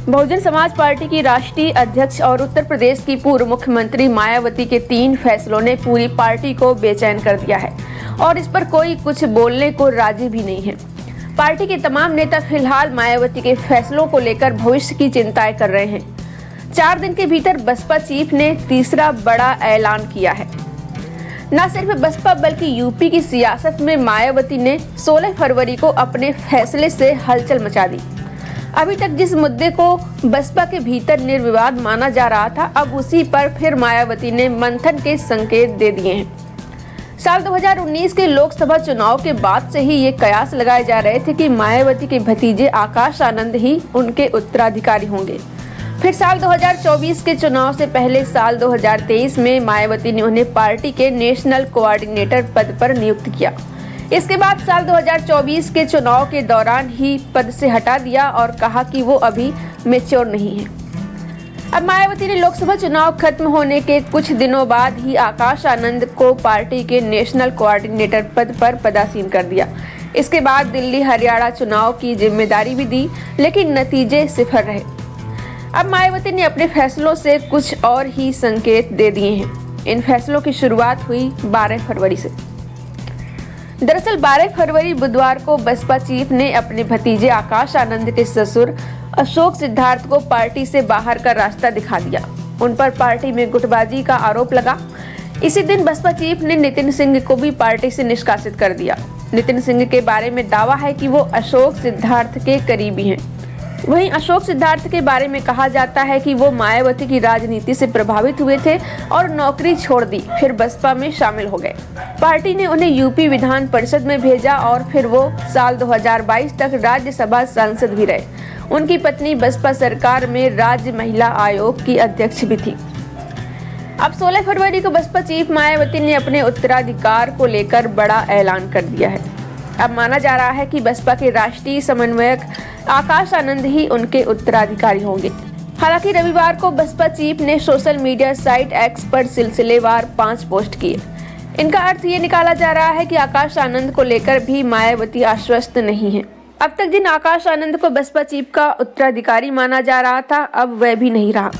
Bahujan Samaj party की राष्ट्रीय अध्यक्ष और उत्तर प्रदेश की पूर्व मुख्यमंत्री मायावती के 3 फैसलों ने पूरी पार्टी को बेचैन कर दिया है और इस पर कोई कुछ बोलने को राजी भी नहीं है। पार्टी के तमाम नेता फिलहाल मायावती के फैसलों को लेकर भविष्य की चिंताएं कर रहे हैं। 4 दिन के भीतर बसपा चीफ ने तीसरा बड़ा ऐलान किया है। न सिर्फ बसपा बल्कि यूपी की सियासत में मायावती ने 16 फरवरी को अपने फैसले से हलचल मचा दी। अभी तक जिस मुद्दे को बसपा के भीतर निर्विवाद माना जा रहा था, अब उसी पर फिर मायावती ने मंथन के संकेत दे दिए हैं। साल 2019 के लोकसभा चुनाव के बाद से ही ये कयास लगाए जा रहे थे कि मायावती के भतीजे आकाश आनंद ही उनके उत्तराधिकारी होंगे। फिर साल 2024 के चुनाव से पहले साल 2023 में मायावती ने उन्हें पार्टी के नेशनल कोऑर्डिनेटर पद पर नियुक्त किया। इसके बाद साल 2024 के चुनाव के दौरान ही पद से हटा दिया और कहा कि वो अभी मैच्योर नहीं है। अब मायावती ने लोकसभा चुनाव खत्म होने के कुछ दिनों बाद ही आकाश आनंद को पार्टी के नेशनल कोऑर्डिनेटर पद पर पदासीन कर दिया। इसके बाद दिल्ली हरियाणा चुनाव की जिम्मेदारी भी दी, लेकिन नतीजे सिफर रहे। अब मायावती ने अपने फैसलों से कुछ और ही संकेत दे दिए हैं। इन फैसलों की शुरुआत हुई 12 फरवरी से। दरअसल 12 फरवरी बुधवार को बसपा चीफ ने अपने भतीजे आकाश आनंद के ससुर अशोक सिद्धार्थ को पार्टी से बाहर का रास्ता दिखा दिया। उन पर पार्टी में गुटबाजी का आरोप लगा। इसी दिन बसपा चीफ ने नितिन सिंह को भी पार्टी से निष्कासित कर दिया। नितिन सिंह के बारे में दावा है कि वो अशोक सिद्धार्थ के करीबी हैं। वहीं अशोक सिद्धार्थ के बारे में कहा जाता है कि वो मायावती की राजनीति से प्रभावित हुए थे और नौकरी छोड़ दी, फिर बसपा में शामिल हो गए। पार्टी ने उन्हें यूपी विधान परिषद में भेजा और फिर वो साल 2022 तक राज्यसभा सांसद भी रहे। उनकी पत्नी बसपा सरकार में राज्य महिला आयोग की अध्यक्ष भी थी। अब 16 फरवरी को बसपा चीफ मायावती ने अपने उत्तराधिकार को लेकर बड़ा ऐलान कर दिया है। अब माना जा रहा है कि बसपा के राष्ट्रीय समन्वयक आकाश आनंद ही उनके उत्तराधिकारी होंगे। हालांकि रविवार को बसपा चीफ ने सोशल मीडिया साइट एक्स पर सिलसिलेवार 5 पोस्ट किए। इनका अर्थ ये निकाला जा रहा है कि आकाश आनंद को लेकर भी मायावती आश्वस्त नहीं है। अब तक जिन आकाश आनंद को बसपा चीफ का उत्तराधिकारी माना जा रहा था, अब वह भी नहीं रहा।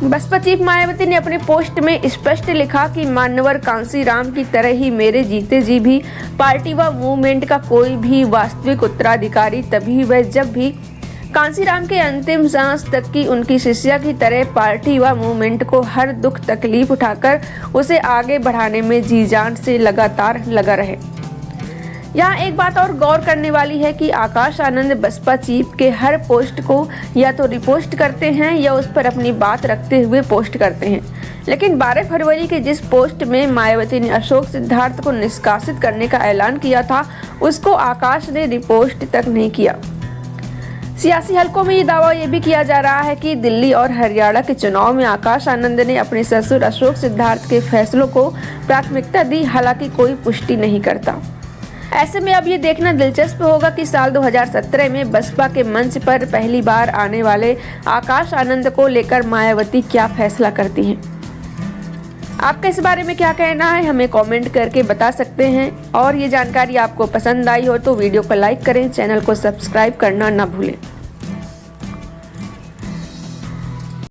बसपा चीफ मायावती ने अपने पोस्ट में स्पष्ट लिखा कि मान्यवर कांसीराम की तरह ही मेरे जीते जी भी पार्टी व मूवमेंट का कोई भी वास्तविक उत्तराधिकारी तभी वह जब भी कांसीराम के अंतिम सांस तक की उनकी शिष्या की तरह पार्टी व मूवमेंट को हर दुख तकलीफ उठाकर उसे आगे बढ़ाने में जी जान से लगातार लगा रहे। यहाँ एक बात और गौर करने वाली है कि आकाश आनंद बसपा चीफ के हर पोस्ट को या तो रिपोस्ट करते हैं या उस पर अपनी बात रखते हुए पोस्ट करते हैं। लेकिन 12 फरवरी के जिस पोस्ट में मायावती ने अशोक सिद्धार्थ को निष्कासित करने का ऐलान किया था, उसको आकाश ने रिपोस्ट तक नहीं किया। सियासी हलकों में ये दावा ये भी किया जा रहा है कि दिल्ली और हरियाणा के चुनाव में आकाश आनंद ने अपने ससुर अशोक सिद्धार्थ के फैसलों को प्राथमिकता दी, हालांकि कोई पुष्टि नहीं करता। ऐसे में अब ये देखना दिलचस्प होगा कि साल 2017 में बसपा के मंच पर पहली बार आने वाले आकाश आनंद को लेकर मायावती क्या फैसला करती हैं। आपका इस बारे में क्या कहना है, हमें कमेंट करके बता सकते हैं। और ये जानकारी आपको पसंद आई हो तो वीडियो को लाइक करें, चैनल को सब्सक्राइब करना ना भूलें।